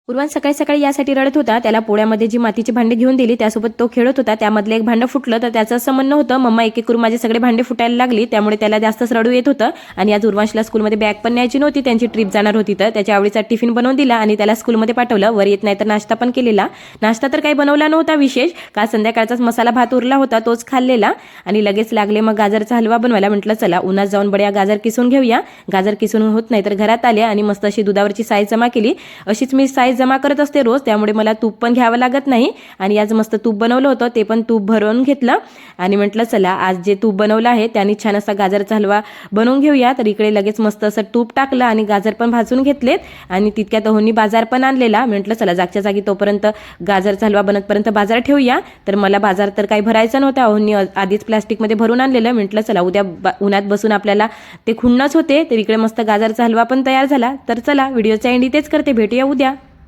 उर्वान सकाळी सकाळी यासाठी रडत होता, त्याला पोळ्यामध्ये जी मातीची भांडी घेऊन दिली त्यासोबत तो खेळत होता, त्यामधलं एक भांडं फुटलं तर त्याचं असं म्हणणं होतं, मम्मा एक एक करून माझे सगळे भांडे फुटायला लागली, त्यामुळे त्याला जास्तच रडू येत होतं. आणि आज उर्वांशला स्कूलमध्ये बॅग पण न्यायची नव्हती, त्यांची ट्रिप जाणार होती, तर त्याच्या आवडीचा टिफिन बनवून दिला आणि त्याला स्कूलमध्ये पाठवलं. वर येत नाही तर नाश्ता पण केलेला. नाश्ता तर काही बनवला नव्हता विशेष, का संध्याकाळचाच मसाला भात उरला होता तोच खाल्लेला. आणि लगेच लागले मग गाजरचा हलवा बनवायला. म्हटलं चला उन्हात जाऊन बड्या गाजर किसून घेऊया. गाजर किसून होत नाही तर घरात आले आणि मस्त अशी दुधावरची साय जमा केली. अशीच मी साय जमा करत असते रोज, त्यामुळे मला तूप पण घ्यावं लागत नाही. आणि आज मस्त तूप बनवलं होतं, ते पण तूप भरून घेतलं आणि म्हटलं चला आज जे तूप बनवलं आहे त्याने छान असा गाजरचा हलवा बनवून घेऊया. तर इकडे लगेच मस्त असं तूप टाकलं आणि गाजर पण भाजून घेतलेत आणि तितक्यात होनी बाजार पण आणलेला. म्हटलं चला जागच्या जागी तोपर्यंत गाजरचा हलवा बनतपर्यंत बाजार ठेवूया. तर मला बाजार तर काही भरायचा नव्हता, होनी आधीच प्लास्टिकमध्ये भरून आणलेलं. म्हटलं चला उद्या उन्हात बसून आपल्याला ते खुणणंच होते. तर इकडे मस्त गाजरचा हलवा पण तयार झाला. तर चला व्हिडिओचा एंड इथेच करते, भेटूया उद्या.